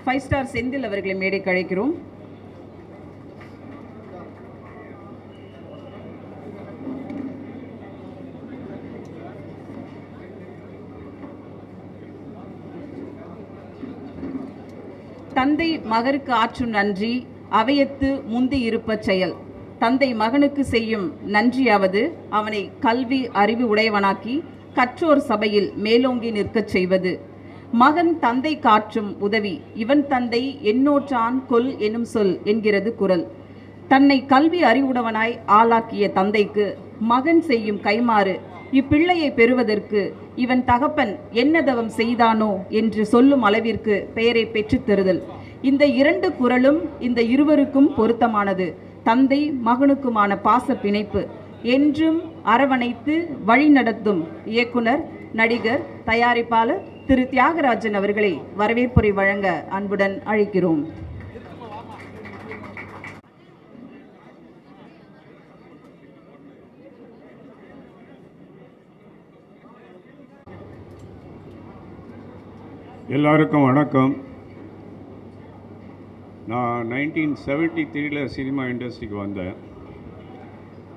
Five star Senthil அவர்களை மேடைக்கு அழைக்கிறோம். தந்தை மகருக்கு ஆற்றும் நன்றி அவையத்து முந்தி இருப்ப செயல். தந்தை மகனுக்கு செய்யும் நன்றியாவது அவனை கல்வி அறிவு உடையவனாக்கி கற்றோர் சபையில் மேலோங்கி நிற்கச் செய்வது. மகன் தந்தை காற்றும் உதவி இவன் தந்தை எண்ணோற்றான் கொல் எனும் சொல் என்கிறது குறள். தன்னை கல்வி அறிவுடையவனாய் ஆளாக்கிய தந்தைக்கு மகன் செய்யும் கைமாறு இப்பிள்ளையை பெறுவதற்கு இவன் தகப்பன் என்ன தவம் செய்தானோ என்று சொல்லும் அளவிற்கு பெயரை பெற்றுத் தருதல். இந்த இரண்டு குறளும் இந்த இருவருக்கும் பொருத்தமானது. தந்தை மகனுக்குமான பாச பிணைப்பு என்றும் அரவணைத்து வழிநடத்தும் இயக்குனர், நடிகர், தயாரிப்பாளர் திரு தியாகராஜன் அவர்களை வரவேற்புரை வழங்க அன்புடன் அழைக்கிறோம். எல்லாருக்கும் வணக்கம். நான் 1973 சினிமா இண்டஸ்ட்ரிக்கு வந்தேன்.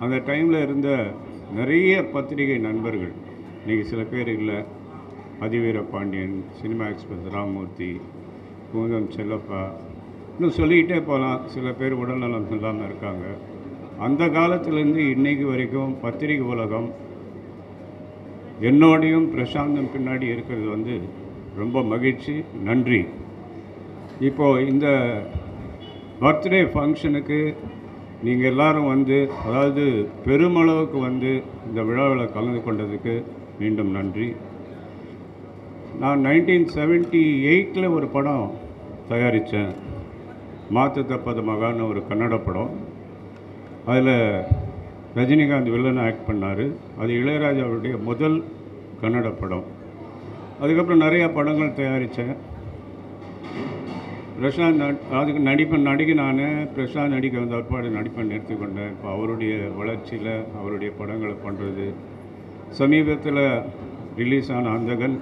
அந்த டைமில் இருந்த நிறைய பத்திரிகை நண்பர்கள், இன்றைக்கி சில பேர் இல்லை, அதிவீர பாண்டியன், சினிமா எக்ஸ்பிரஸ் ராமமூர்த்தி, பூந்தம் செல்லப்பா, இன்னும் சொல்லிக்கிட்டே போகலாம். சில பேர் உடல்நலம் இல்லாமல் இருக்காங்க. அந்த காலத்திலேருந்து இன்றைக்கு வரைக்கும் பத்திரிகை உலகம் என்னோடையும் பிரசாந்தம் பின்னாடி இருக்கிறது ரொம்ப மகிழ்ச்சி, நன்றி. இப்போது இந்த பர்த்டே ஃபங்க்ஷனுக்கு நீங்கள் எல்லோரும் அதாவது பெருமளவுக்கு இந்த விழாவில் கலந்து கொண்டதுக்கு மீண்டும் நன்றி. நான் 1978 ஒரு படம் தயாரித்தேன், மாத்து தப்பது மகான்னு ஒரு கன்னட படம். அதில் ரஜினிகாந்த் வில்லன் ஆக்ட் பண்ணார். அது இளையராஜாவுடைய முதல் கன்னட படம். அதுக்கப்புறம் நிறையா படங்கள் தயாரித்தேன். பிரசாந்த் அதுக்கு நடிகை நான் பிரசாந்த் நடிக்க வந்த அற்பாடு நடிப்பை நிறுத்திக்கொண்டேன். இப்போ அவருடைய வளர்ச்சியில் அவருடைய படங்களை பண்ணுறது. சமீபத்தில் ரிலீஸ் ஆன அந்தகன்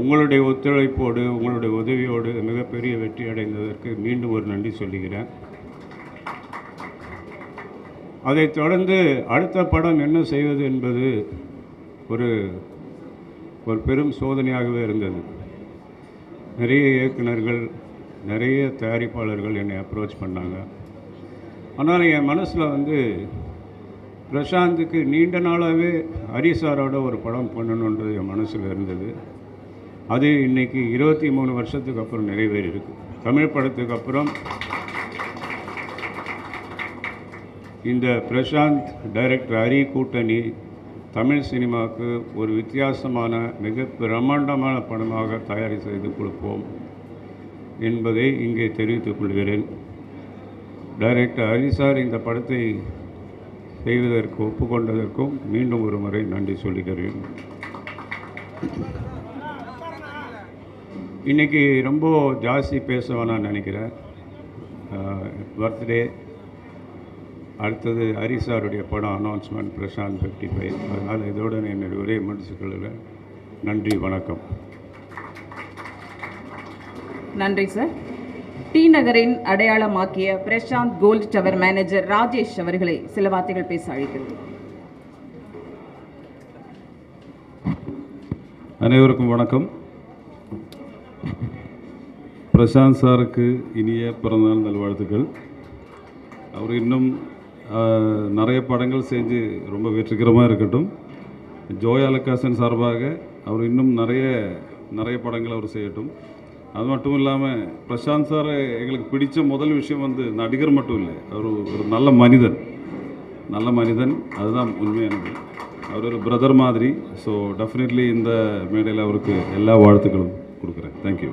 உங்களுடைய ஒத்துழைப்போடு உங்களுடைய உதவியோடு மிகப்பெரிய வெற்றி அடைந்ததற்கு மீண்டும் ஒரு நன்றி சொல்லுகிறேன். அதைத் தொடர்ந்து அடுத்த படம் என்ன செய்வது என்பது ஒரு பெரும் சோதனையாகவே இருந்தது. நிறைய இயக்குநர்கள், நிறைய தயாரிப்பாளர்கள் என்னை அப்ரோச் பண்ணாங்க. ஆனால் என் மனசில் பிரசாந்துக்கு நீண்ட நாளாகவே ஹரிசாரோட ஒரு படம் பண்ணணுன்றது என் மனசில் இருந்தது. அது இன்றைக்கி 23 வருஷத்துக்கு அப்புறம் நிறைவேறி இருக்குது. தமிழ் படத்துக்கு அப்புறம் இந்த பிரசாந்த் டைரக்டர் ஹரி கூட்டணி தமிழ் சினிமாவுக்கு ஒரு வித்தியாசமான மிக பிரம்மாண்டமான படமாக தயாரி செய்து கொடுப்போம் என்பதை இங்கே தெரிவித்துக் கொள்கிறேன். டைரக்டர் ஹரி சார் இந்த படத்தை செய்வதற்கு ஒப்புக்கொண்டதற்கும் மீண்டும் ஒரு முறை நன்றி சொல்லுகிறேன். இன்றைக்கி ரொம்ப ஜாஸ்தி பேச வேணான்னு நினைக்கிறேன். பர்த்டே அடுத்தது ஹரிசாருடைய படம் அனௌன்ஸ்மெண்ட், பிரசாந்த் 55. அதனால் இதோடு என்னுடைய உரையை முடிச்சுக்கொள்கிறேன். நன்றி, வணக்கம். நன்றி சார். டி நகரின் அடையாளமாக்கிய Prashanth Gold Tower manager Rajesh அவர்களை சில வார்த்தைகள் பேச அழைக்கிறேன். அனைவருக்கும் வணக்கம். பிரசாந்த் சாருக்கு இனிய பிறந்தநாள் நல்வாழ்த்துக்கள். அவர் இன்னும் நிறைய படங்கள் செஞ்சு ரொம்ப வெற்றிகரமாக இருக்கட்டும். ஜோயா லக்காசன் சார்பாக அவர் இன்னும் நிறைய படங்கள் அவர் செய்யட்டும். அது மட்டும் இல்லாமல் பிரசாந்த் சார் எங்களுக்கு பிடித்த முதல் விஷயம் நடிகர் மட்டும் இல்லை, அவர் ஒரு நல்ல மனிதன். அதுதான் உண்மையானது. அவர் ஒரு பிரதர் மாதிரி. ஸோ டெஃபினெட்லி இந்த மேடையில் அவருக்கு எல்லா வாழ்த்துக்களும் கொடுக்குறேன். Thank you.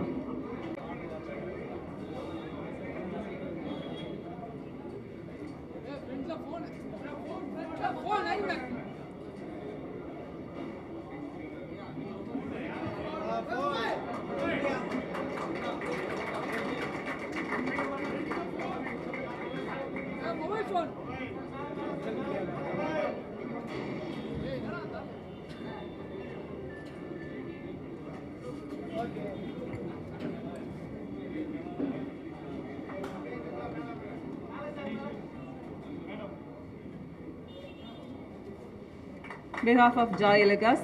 behalf of Joy Alucas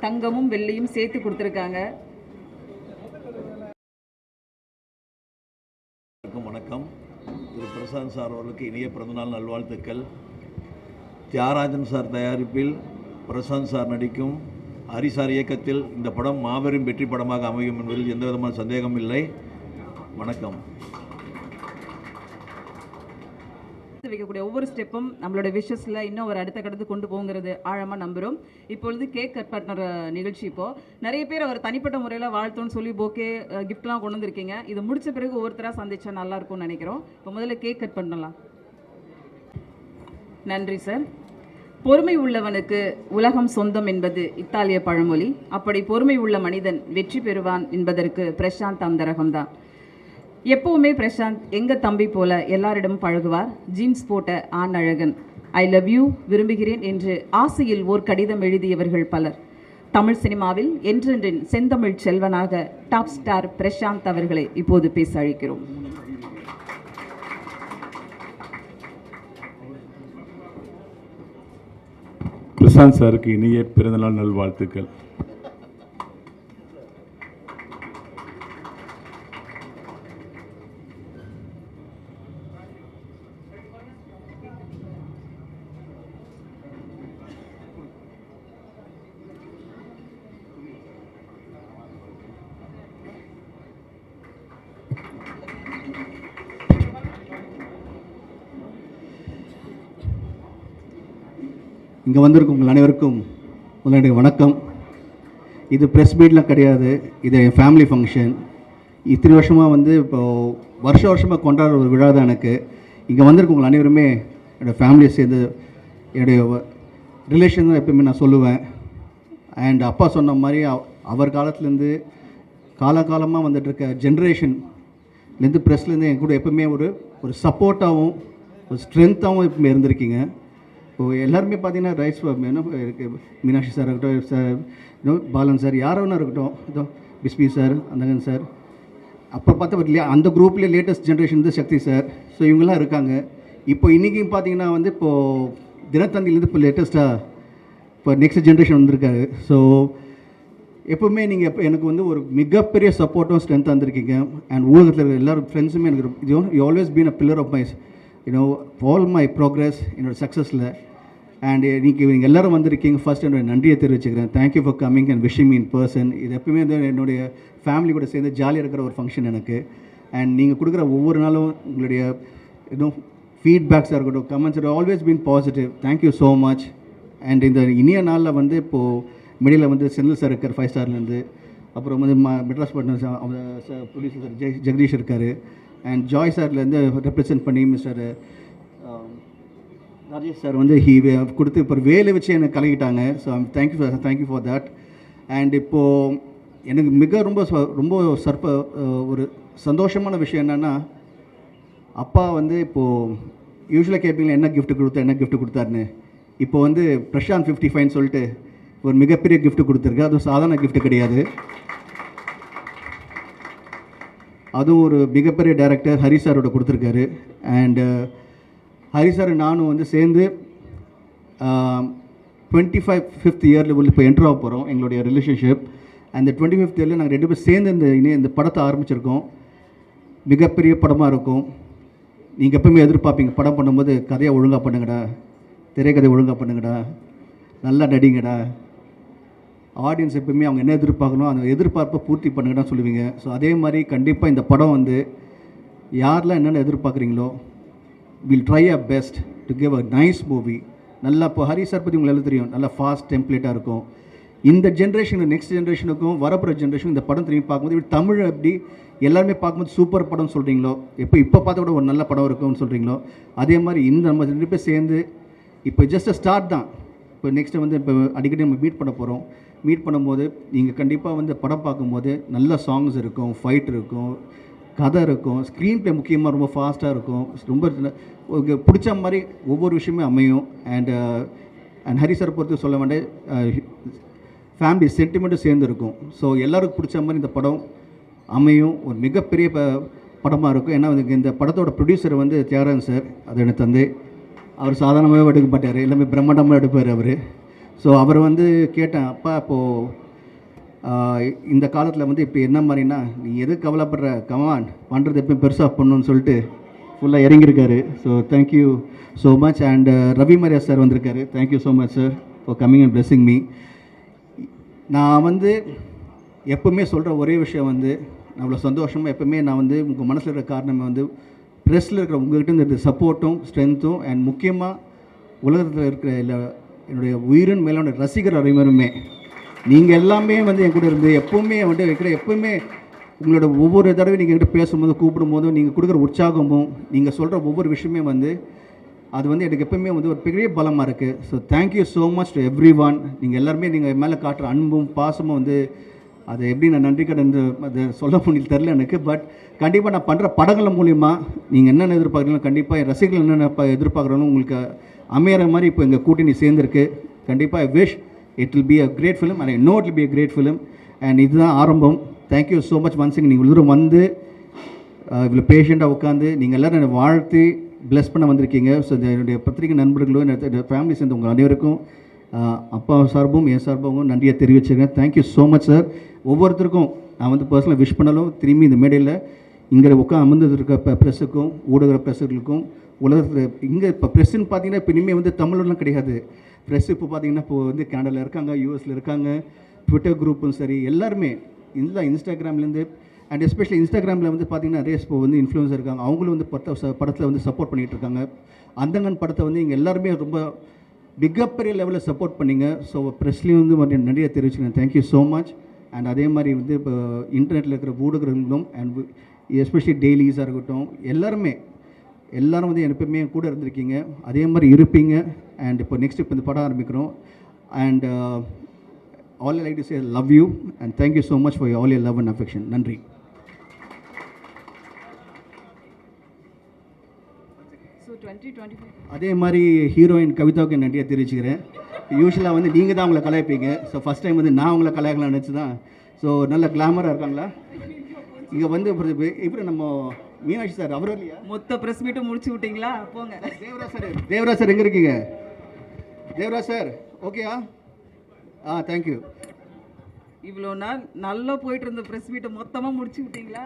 தங்கமும் வெள்ளியும் சேர்த்து கொடுத்துருக்காங்க. வணக்கம். திரு பிரசாந்த் சார் அவர்களுக்கு இனிய பிறந்தநாள் நல்வாழ்த்துக்கள். தியாகராஜன் சார் தயாரிப்பில் பிரசாந்த் சார் நடிக்கும் ஹரிசார் இயக்கத்தில் இந்த படம் மாபெரும் வெற்றி படமாக அமையும் என்பதில் எந்த விதமான சந்தேகம் இல்லை. வணக்கம். வைக்கக்கூடிய ஒவ்வொரு ஸ்டெப்பும் நம்மளோட விஷஸில் இன்னும் ஒரு அடுத்த கடத்து கொண்டு போங்கிறது ஆழமாக நம்புகிறோம். இப்பொழுது கேக் கட் பண்ணுற நிகழ்ச்சி. இப்போது நிறைய பேர் அவர் தனிப்பட்ட முறையில் வாழ்த்தோன்னு சொல்லி போக்கே கிஃப்ட்லாம் கொண்டு வந்திருக்கீங்க. இது முடித்த பிறகு ஒவ்வொருத்தராக சந்திச்சா நல்லாயிருக்கும்னு நினைக்கிறோம். இப்போ முதல்ல கேக் கட் பண்ணலாம். நன்றி சார். பொறுமை உள்ளவனுக்கு உலகம் சொந்தம் என்பது இத்தாலிய பழமொழி. அப்படி பொறுமை உள்ள மனிதன் வெற்றி பெறுவான் என்பதற்கு பிரசாந்த் அந்த ரகம்தான். எப்போவுமே பிரசாந்த் எங்கள் தம்பி போல எல்லாரிடமும் பழகுவார். ஜீன்ஸ் போட்ட ஆண் அழகன். ஐ லவ் யூ, விரும்புகிறேன் என்று ஆசையில் ஓர் கடிதம் எழுதியவர்கள் பலர். தமிழ் சினிமாவில் என்றென்றின் செந்தமிழ் செல்வனாக டாப் ஸ்டார் பிரசாந்த் அவர்களை இப்போது பேச அழைக்கிறோம். பிரசாந்த் சாருக்கு இனிய பிறந்தநாள் நல்வாழ்த்துக்கள். இங்கே வந்திருக்கும் உங்கள் அனைவருக்கும் முதலுடைய வணக்கம். இது ப்ரெஸ் மீட்லாம் கிடையாது, இது என் ஃபேமிலி ஃபங்க்ஷன். இத்தனை வருஷமாக இப்போது வருஷமாக கொண்டாடுற ஒரு விழா தான் எனக்கு. இங்கே வந்திருக்கும் உங்கள் அனைவருமே என்னோடய ஃபேமிலியை சேர்ந்து என்னுடைய ரிலேஷன் தான் எப்பயுமே நான் சொல்லுவேன். அண்ட் அப்பா சொன்ன மாதிரி அவர் காலத்துலேருந்து காலகாலமாக வந்துட்டுருக்க ஜென்ரேஷன்லேருந்து ப்ரெஸ்லேருந்து என் கூட எப்பவுமே ஒரு சப்போர்ட்டாகவும் ஒரு ஸ்ட்ரென்த்தாகவும் எப்பவுமே இருந்திருக்கீங்க. இப்போ எல்லாருமே பார்த்தீங்கன்னா ரைட்ஸ் மீனாட்சி சார் இருக்கட்டும், சார் பாலன் சார், யாரோ ஒன்றா இருக்கட்டும், இதோ பிஸ்பி சார், அந்தகன் சார், அப்போ பார்த்தா அந்த குரூப்லேயே லேட்டஸ்ட் ஜென்ரேஷன் வந்து சக்தி சார். ஸோ இவங்கெல்லாம் இருக்காங்க. இப்போ இன்றைக்கும் பார்த்தீங்கன்னா இப்போது தினத்தந்திலேருந்து இப்போ லேட்டஸ்ட்டாக இப்போ நெக்ஸ்ட் ஜென்ரேஷன் வந்திருக்காரு. ஸோ எப்போவுமே நீங்கள் எனக்கு ஒரு மிகப்பெரிய சப்போர்ட்டும் ஸ்ட்ரென்த்தாக வந்திருக்கீங்க. அண்ட் ஊடகத்தில் இருக்கிற எல்லோரும் ஃப்ரெண்ட்ஸுமே எனக்கு you always been a pillar of my all my progress, என்னோடய சக்ஸஸில். அண்ட் நீங்கள் எல்லோரும் வந்திருக்கீங்க. ஃபர்ஸ்ட் என்னோட நன்றியை தெரிவிச்சுக்கிறேன். Thank you for coming and wishing me in person. இது எப்பவுமே என்னுடைய ஃபேமிலி கூட சேர்ந்து ஜாலியாக இருக்கிற ஒரு ஃபங்க்ஷன் எனக்கு. அண்ட் நீங்கள் கொடுக்குற ஒவ்வொரு நாளும் உங்களுடைய ஃபீட்பேக்ஸாக இருக்கட்டும், comments always been positive. Thank you so much. And இந்த இனிய நாளில் இப்போது மிடில் செந்தில் சார் இருக்கார் 5 ஸ்டார்லேருந்து. அப்புறம் மெட்ராஸ் பட்டன் ப்ரொடியூசர் சார் ஜெகதீஷ் இருக்கார். அண்ட் ஜாய் சார்லேருந்து ரெப்ரசன்ட் பண்ணி மிஸ்டர் ராஜேஷ் சார் ஹீ கொடுத்து இப்போ வேலை வச்சு எனக்கு கலக்கிட்டாங்க. So thank you for that. And இப்போது எனக்கு ரொம்ப ஒரு சந்தோஷமான விஷயம் என்னென்னா, அப்பா இப்போது யூஸ்வலாக கேட்பீங்களா என்ன கிஃப்ட் கொடுத்தாருன்னு. இப்போ பிரசாந்த் 55 சொல்லிட்டு ஒரு மிகப்பெரிய கிஃப்ட் கொடுத்துருக்கு. அதுவும் சாதாரண கிஃப்ட் கிடையாது. அதுவும் ஒரு மிகப்பெரிய டைரக்டர் ஹரி சாரோட கொடுத்துருக்காரு. அண்டு ஹரி சார் நானும் சேர்ந்து 25th இயரில் இப்போ என்ட்ரு ஆக போகிறோம் எங்களுடைய ரிலேஷன்ஷிப். அந்த 25th இயரில் நாங்கள் 2 பேர் சேர்ந்து இந்த படத்தை ஆரம்பிச்சிருக்கோம். மிகப்பெரிய படமாக இருக்கும். நீங்கள் எப்பவுமே எதிர்பார்ப்பீங்க படம் பண்ணும்போது கதையை ஒழுங்காக பண்ணுங்கடா, திரைக்கதை ஒழுங்காக பண்ணுங்கடா, நல்லா நடிங்கடா. ஆடியன்ஸ் எப்பவுமே அவங்க என்ன எதிர்பார்க்கணும் அந்த எதிர்பார்ப்பை பூர்த்தி பண்ணுங்கன்னு சொல்லுவீங்க. ஸோ அதே மாதிரி கண்டிப்பாக இந்த படம் யாரெல்லாம் என்னென்ன எதிர்பார்க்குறீங்களோ will try a best to give a nice movie. நல்லா இப்போ ஹரி சார் பற்றி உங்களுக்கு தெரியும், நல்லா ஃபாஸ்ட் டெம்ப்ளேட்டாக இருக்கும். இந்த ஜென்ரேஷன் நெக்ஸ்ட் ஜென்ரேஷனுக்கும் வரப்போகிற ஜென்ரேஷன் இந்த படம் திரும்பி பார்க்கும்போது இப்படி தமிழ் எப்படி எல்லாருமே பார்க்கும்போது சூப்பர் படம் சொல்கிறீங்களோ, இப்போ பார்த்த கூட ஒரு நல்ல படம் இருக்கும்னு சொல்கிறீங்களோ, அதே மாதிரி இந்த நம்ம 2 பேர் சேர்ந்து இப்போ ஜஸ்ட் ஸ்டார்ட் தான். இப்போ நெக்ஸ்ட்டு இப்போ அடிக்கடி நம்ம மீட் பண்ண போகிறோம். மீட் பண்ணும்போது நீங்கள் கண்டிப்பாக படம் பார்க்கும்போது நல்ல சாங்ஸ் இருக்கும், ஃபைட் இருக்கும், கதை இருக்கும், ஸ்க்ரீன் ப்ளே முக்கியமாக ரொம்ப ஃபாஸ்ட்டாக இருக்கும். ரொம்ப பிடிச்ச மாதிரி ஒவ்வொரு விஷயமே அமையும். அண்ட் ஹரி சார் பொறுத்து சொல்ல வேண்டிய ஃபேமிலி சென்டிமெண்ட்டும் சேர்ந்து இருக்கும். ஸோ எல்லாருக்கும் பிடிச்ச மாதிரி இந்த படம் அமையும். ஒரு மிகப்பெரிய படமாக இருக்கும். ஏன்னா இந்த படத்தோட ப்ரொடியூசர் தியாகராஜன் சார், அது எனக்கு அவர் சாதாரணமாகவே எடுக்க மாட்டார், எல்லாமே பிரம்மாண்டமாக எடுப்பார் அவர். ஸோ அவர் வந்து கேட்டேன், அப்பா இப்போது இந்த காலத்தில் வந்து இப்போ என்ன மாதிரினா நீ எது கவலைப்படுற, கமான் பண்ணுறது எப்பயும் பெருசாக பண்ணணும்னு சொல்லிட்டு ஃபுல்லாக இறங்கியிருக்காரு. So thank you so much. And Ravi Maria sir வந்திருக்காரு. Thank you so much sir for coming and blessing me. நான் வந்து எப்பவுமே சொல்கிற ஒரே விஷயம் வந்து நான் அவ்வளோ சந்தோஷமாக எப்பவுமே நான் வந்து உங்கள் மனசில் இருக்கிற காரணமே வந்து ப்ரெஸ்ஸில் இருக்கிற உங்கள்கிட்ட இருந்த சப்போர்ட்டும் ஸ்ட்ரென்த்தும் அண்ட் முக்கியமாக உலகத்தில் இருக்கிற என்னுடைய உயிரின் மேலான ரசிகர் அனைவருமே நீங்கள் எல்லாமே வந்து என் கூட இருந்து எப்போவுமே வந்து எப்போவுமே உங்களோட ஒவ்வொரு தடவை நீங்கள் என்கிட்ட பேசும்போது கூப்பிடும்போதும் நீங்கள் கொடுக்குற உற்சாகமும் நீங்கள் சொல்கிற ஒவ்வொரு விஷயமே வந்து அது வந்து எனக்கு எப்பவுமே வந்து ஒரு பெரிய பலமாக இருக்குது. So thank you so much to every one. நீங்கள் எல்லாருமே நீங்கள் மேலே காட்டுற அன்பும் பாசமும் வந்து அது எப்படி நான் நன்றி கடன் அது சொல்ல முடியல தெரில எனக்கு. பட் கண்டிப்பாக நான் பண்ணுற படங்கள் மூலிமா நீங்கள் என்னென்ன எதிர்பார்க்குறீங்களோ கண்டிப்பாக என் ரசிகர்கள் என்னென்ன எதிர்பார்க்குறோன்னு உங்களுக்கு அமையிற மாதிரி இப்போ எங்கள் கூட்டணி சேர்ந்துருக்கு. கண்டிப்பாக I wish it will be a great film and I know it will be a great film. And இதுதான் ஆரம்பம். Thank you so much once. நீங்கள் இவ்வளோ தூரம் வந்து இவ்வளோ பேஷண்ட்டாக உட்காந்து நீங்கள் எல்லோரும் என்னை வாழ்த்து ப்ளெஸ் பண்ண வந்திருக்கீங்க. ஸோ என்னுடைய பத்திரிகை நண்பர்களும் என்னுடைய ஃபேமிலி சேர்ந்து உங்கள் அனைவருக்கும் அப்பா சார்பும் என் சார்பாகவும் நன்றியை தெரிவிச்சிருக்கேன். Thank you so much sir. ஒவ்வொருத்தருக்கும் நான் வந்து பர்சனலாக விஷ் பண்ணாலும் திரும்பி இந்த மேடையில் இங்கே அமர்ந்து இருக்க ப்ரெஸ்ஸுக்கும் ஊடக ப்ரெஸ்ஸுகளுக்கும் உலகத்தில் இங்கே இப்போ ப்ரெஸ்ஸுன்னு பார்த்தீங்கன்னா இப்போ இனிமேல் வந்து தமிழ்லாம் கிடையாது. ப்ரெஸ் இப்போ பார்த்தீங்கன்னா இப்போ வந்து கனடாவில் இருக்காங்க, யூஎஸில் இருக்காங்க, ட்விட்டர் குரூப்பும் சரி எல்லாருமே இல்லை, இன்ஸ்டாகிராம்லேருந்து அண்ட் எஸ்பெஷலி இன்ஸ்டாகிராமில் வந்து பார்த்திங்கன்னா நிறைய இப்போ வந்து இன்ஃப்ளூயன்ஸர் இருக்காங்க. அவங்களும் வந்து படத்தில் வந்து சப்போர்ட் பண்ணிகிட்டு இருக்காங்க. அந்தங்கன் படத்தை வந்து இங்கே எல்லாருமே ரொம்ப மிகப்பெரிய லெவலில் சப்போர்ட் பண்ணிங்க. ஸோ ப்ரெஸ்லேயும் வந்து நிறைய தெரிவிச்சுக்கிறேன். Thank you so much. அண்ட் அதே மாதிரி வந்து இப்போ இன்டர்நெட்டில் இருக்கிற ஊடகங்களும் அண்ட் எஸ்பெஷலி டெய்லிஸாக இருக்கட்டும் எல்லோரும் வந்து எப்பவுமே கூட இருந்திருக்கீங்க, அதே மாதிரி இருப்பீங்க. அண்ட் இப்போ நெக்ஸ்ட் இப்போ இந்த படம் ஆரம்பிக்கிறோம். And all I like to say love you and thank you so much for all your love and affection. நன்றி. அதே மாதிரி ஹீரோயின் கவிதாவுக்கு நன்றியை தெரிவிச்சுக்கிறேன். யூஸ்வலாக வந்து நீங்கள் தான் அவங்கள கலாய்ப்பீங்க. ஸோ ஃபஸ்ட் டைம் வந்து நான் அவங்கள கலாய்க்கலாம் நினச்சி தான். ஸோ நல்ல கிளாமராக இருக்காங்களா இங்கே வந்து இப்போ நம்ம மீனாட்சி சார் அவர் இல்லையா மொத்த ப்ரெஸ் மீட்டும் முடிச்சு விட்டீங்களா? போங்க. தேவராஜ் சார் எங்கே இருக்கீங்க? தேவராஜ் சார் ஓகேயா? தேங்க்யூ. இவ்வளோ நாள் நல்லா போயிட்டு இருந்த ப்ரெஸ் மீட்டை மொத்தமாக முடிச்சு விட்டீங்களா?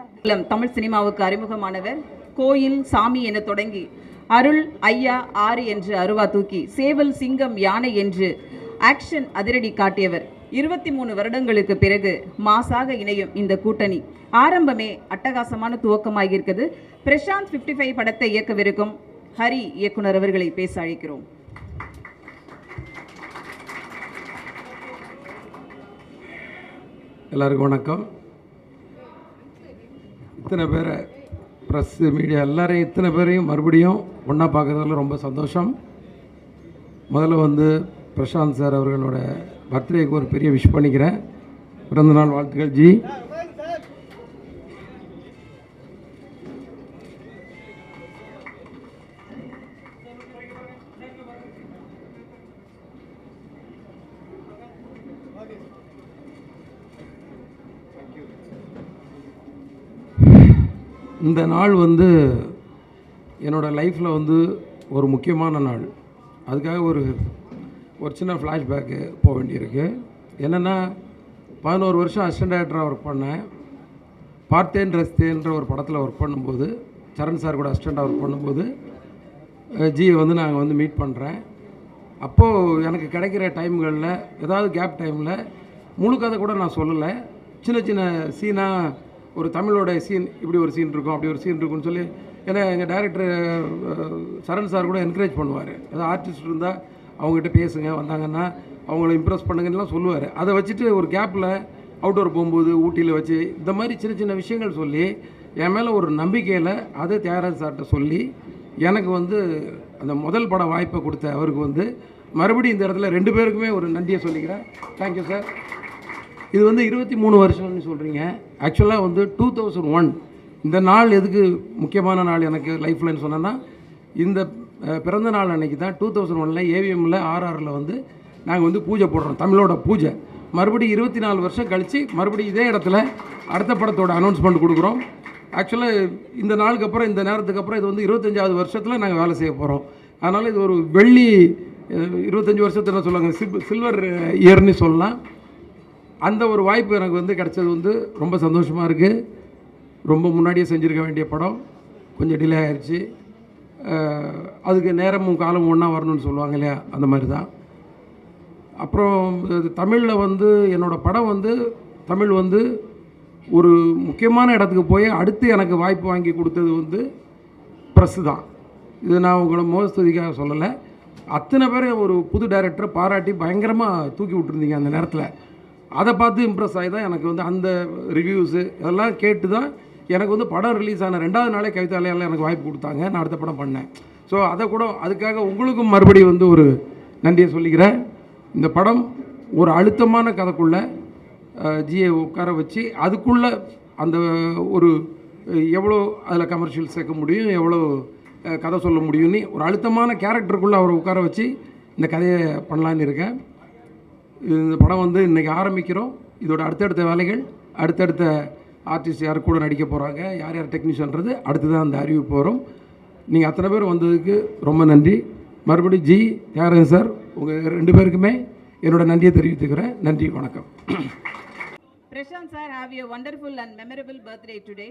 தமிழ் சினிமாவுக்கு அறிமுகமானவர் கோயில் சாமி என தொடங்கி அருள் ஐயா 6 என்று அருவா தூக்கி சேவல் சிங்கம் யானை என்று ஆக்ஷன் அதிரடி காட்டியவர். 23 வருடங்களுக்கு பிறகு மாசாக இணையும் இந்த கூட்டணி ஆரம்பமே அட்டகாசமான துவக்கமாகியிருக்கிறது. பிரசாந்த் 55 படத்தை இயக்கவிருக்கும் ஹரி இயக்குனர் அவர்களை பேச அழைக்கிறோம். எல்லாருக்கும் வணக்கம். இத்தனை பேரை ப்ரெஸ் மீடியா எல்லாரையும் இத்தனை பேரையும் மறுபடியும் ஒன்றா பார்க்குறதுல ரொம்ப சந்தோஷம். முதல்ல வந்து பிரசாந்த் சார் அவர்களோட பர்த்டேக்கு ஒரு பெரிய விஷ் பண்ணிக்கிறேன். பிறந்தநாள் வாழ்த்துக்கள் ஜி. இந்த நாள் வந்து என்னோடய லைஃப்பில் வந்து ஒரு முக்கியமான நாள். அதுக்காக ஒரு சின்ன ஃப்ளாஷ்பேக்கு போக வேண்டியிருக்கு. என்னென்னா 11 வருஷம் அசிஸ்டன்ட் டைரக்டராக ஒர்க் பண்ணேன். பார்த்தேன் ரஸ்தேன்ற ஒரு படத்தில் ஒர்க் பண்ணும்போது சரண் சார் கூட அசிஸ்டண்ட்டாக ஒர்க் பண்ணும்போது ஜியை வந்து நாங்கள் வந்து மீட் பண்ணுறேன். அப்போது எனக்கு கிடைக்கிற டைம்களில் ஏதாவது கேப் டைமில் முழு கதை கூட நான் சொல்லலை. சின்ன சின்ன சீனாக ஒரு தமிழோட சீன் இப்படி ஒரு சீன் இருக்கும் அப்படி ஒரு சீன் இருக்குன்னு சொல்லி ஏன்னா எங்கள் டைரக்டர் சரண் சார் கூட என்கரேஜ் பண்ணுவார். ஏதாவது ஆர்டிஸ்ட் இருந்தால் அவங்ககிட்ட பேசுங்க, வந்தாங்கன்னா அவங்கள இம்ப்ரெஸ் பண்ணுங்கலாம் சொல்லுவார். அதை வச்சுட்டு ஒரு கேப்பில் அவுட்டோர் போகும்போது ஊட்டியில் வச்சு இந்த மாதிரி சின்ன சின்ன விஷயங்கள் சொல்லி என் மேலே ஒரு நம்பிக்கையில் அதை தியாகராஜ் சார்கிட்ட சொல்லி எனக்கு வந்து அந்த முதல் பட வாய்ப்பை கொடுத்த அவருக்கு வந்து மறுபடியும் இந்த இடத்துல 2 பேருக்குமே ஒரு நன்றியை சொல்லிக்கிறேன். Thank you sir. இது வந்து 23 வருஷம்னு சொல்கிறீங்க. ஆக்சுவலாக வந்து 2001 இந்த நாள் எதுக்கு முக்கியமான நாள் எனக்கு லைஃப்லன்னு சொன்னேன்னா இந்த பிறந்த நாள் அன்றைக்கி தான் 2001 ஏவிஎம்மில் ஆர்ஆரில் வந்து நாங்கள் வந்து பூஜை போடுறோம், தமிழோட பூஜை. மறுபடியும் 24 வருஷம் கழித்து மறுபடியும் இதே இடத்துல அடுத்த படத்தோட அனௌன்ஸ்மெண்ட் கொடுக்குறோம். ஆக்சுவலாக இந்த நாளுக்கு அப்புறம் இந்த நேரத்துக்கு அப்புறம் இது வந்து 25வது வருஷத்தில் நாங்கள் வேலை செய்ய போகிறோம். அதனால் இது ஒரு வெள்ளி 25 வருஷத்துல சொல்லுவாங்க சில்வர் இயர்னு சொல்லலாம். அந்த ஒரு வாய்ப்பு எனக்கு வந்து கிடைச்சது வந்து ரொம்ப சந்தோஷமாக இருக்குது. ரொம்ப முன்னாடியே செஞ்சுருக்க வேண்டிய படம் கொஞ்சம் டிலே ஆயிடுச்சு. அதுக்கு நேரமும் காலமும் ஒன்றா வரணும்னு சொல்லுவாங்க இல்லையா, அந்த மாதிரி தான். அப்புறம் தமிழில் வந்து என்னோடய படம் வந்து தமிழ் வந்து ஒரு முக்கியமான இடத்துக்கு போய் அடுத்து எனக்கு வாய்ப்பு வாங்கி கொடுத்தது வந்து ப்ரெஸ்ஸு தான். இது நான் உங்களை மோஸ்துதிக்காக சொல்லலை. அத்தனை பேர் ஒரு புது டைரக்டரை பாராட்டி பயங்கரமாக தூக்கி விட்டுருந்தீங்க அந்த நேரத்தில். அதை பார்த்து இம்ப்ரெஸ் ஆகி தான் எனக்கு வந்து அந்த ரிவ்யூஸு இதெல்லாம் கேட்டு தான் எனக்கு வந்து படம் ரிலீஸ் ஆன 2வது நாளே கவிதாலயால் எனக்கு வாய்ப்பு கொடுத்தாங்க. நான் அடுத்த படம் பண்ணேன். ஸோ அதை கூட அதுக்காக உங்களுக்கும் மறுபடியும் வந்து ஒரு நன்றியை சொல்லிக்கிறேன். இந்த படம் ஒரு அழுத்தமான கதைக்குள்ளே ஜியை உட்கார வச்சு அதுக்குள்ளே அந்த ஒரு எவ்வளோ அதில் கமர்ஷியல் சேர்க்க முடியும், எவ்வளோ கதை சொல்ல முடியும்னு ஒரு அழுத்தமான கேரக்டருக்குள்ளே அவரை உட்கார வச்சு இந்த கதையை பண்ணலான்னு இருக்கேன். இந்த படம் வந்து இன்றைக்கி ஆரம்பிக்கிறோம். இதோட அடுத்தடுத்த வேலைகள், அடுத்தடுத்த ஆர்டிஸ்ட் யார் கூட நடிக்க போகிறாங்க, யார் யார் டெக்னீஷியன்றது அடுத்து தான் அந்த அறிவிப்பு வரும். நீங்கள் அத்தனை பேர் வந்ததுக்கு ரொம்ப நன்றி. மறுபடியும் ஜி தியாகராஜன் சார் உங்கள் 2 பேருக்குமே என்னோட நன்றியை தெரிவித்துக்கிறேன். நன்றி, வணக்கம். Prashanth sir, have a wonderful and memorable birthday today.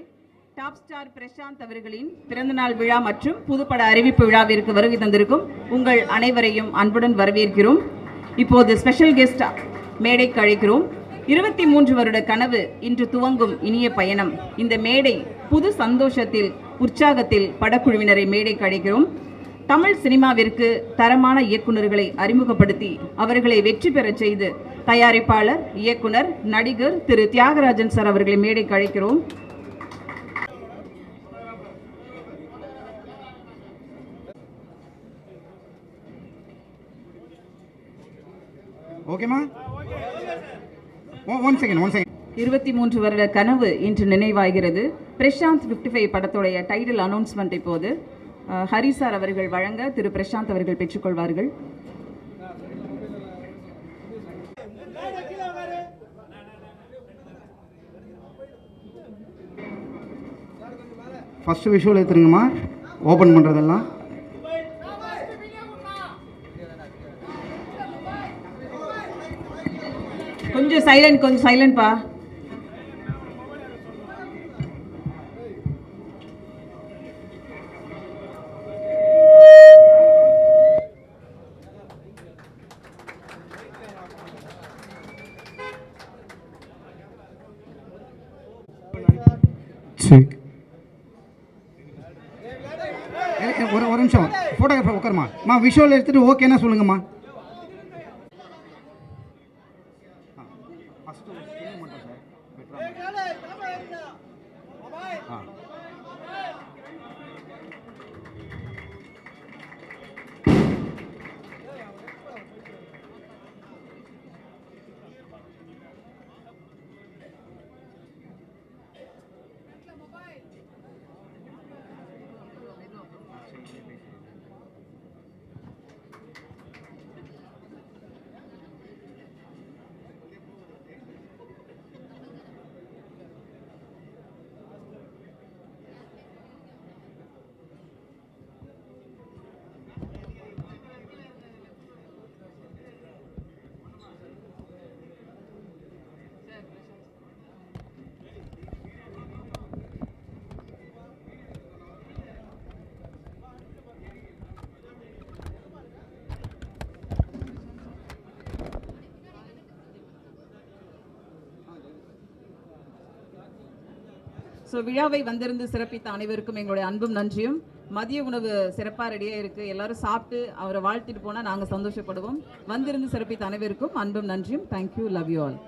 Top star Prashanth அவர்களின் பிறந்தநாள் விழா மற்றும் புதுப்பட அறிவிப்பு விழாவிற்கு வருகை தந்திருக்கும் உங்கள் அனைவரையும் அன்புடன் வரவேற்கிறோம். இப்போது ஸ்பெஷல் கெஸ்ட் மேடைக்கு அழைக்கிறோம். 23 வருட கனவு இன்று துவங்கும் இனிய பயணம். இந்த மேடை புது சந்தோஷத்தில் உற்சாகத்தில் படக்குழுவினரை மேடைக்கு அழைக்கிறோம். தமிழ் சினிமாவிற்கு தரமான இயக்குநர்களை அறிமுகப்படுத்தி அவர்களை வெற்றி பெறச் செய்து தயாரிப்பாளர், இயக்குனர், நடிகர் திரு தியாகராஜன் சார் அவர்களை மேடைக்கு அழைக்கிறோம். ஓகேமா, ஒன் செகண்ட். 23 வருட கனவு இன்று நினைவாகிறது. பிரசாந்த் 55 படத்துடைய டைட்டில் அனௌன்ஸ்மெண்ட் இப்போது ஹரி சார் அவர்கள் வழங்க திரு பிரசாந்த் அவர்கள் பெற்றுக்கொள்வார்கள். ஃபஸ்ட்டு விஷுவல் எடுத்துருங்கம்மா, ஓப்பன் பண்ணுறதெல்லாம். கொஞ்சம் சைலண்ட்பா. ஒரு நிமிஷம், ஃபோட்டோகிராஃபர் உட்காருமா. விஷுவல் எடுத்துகிட்டு ஓகேன்னா சொல்லுங்கம்மா. ஸோ விழாவை வந்திருந்து சிறப்பித்த அனைவருக்கும் எங்களுடைய அன்பும் நன்றியும். மதிய உணவு சிறப்பாக ரெடியாக இருக்குது. எல்லாரும் சாப்பிட்டு அவரை வாழ்த்திட்டு போனால் நாங்கள் சந்தோஷப்படுவோம். வந்திருந்து சிறப்பித்த அனைவருக்கும் அன்பும் நன்றியும். Thank you, love you all.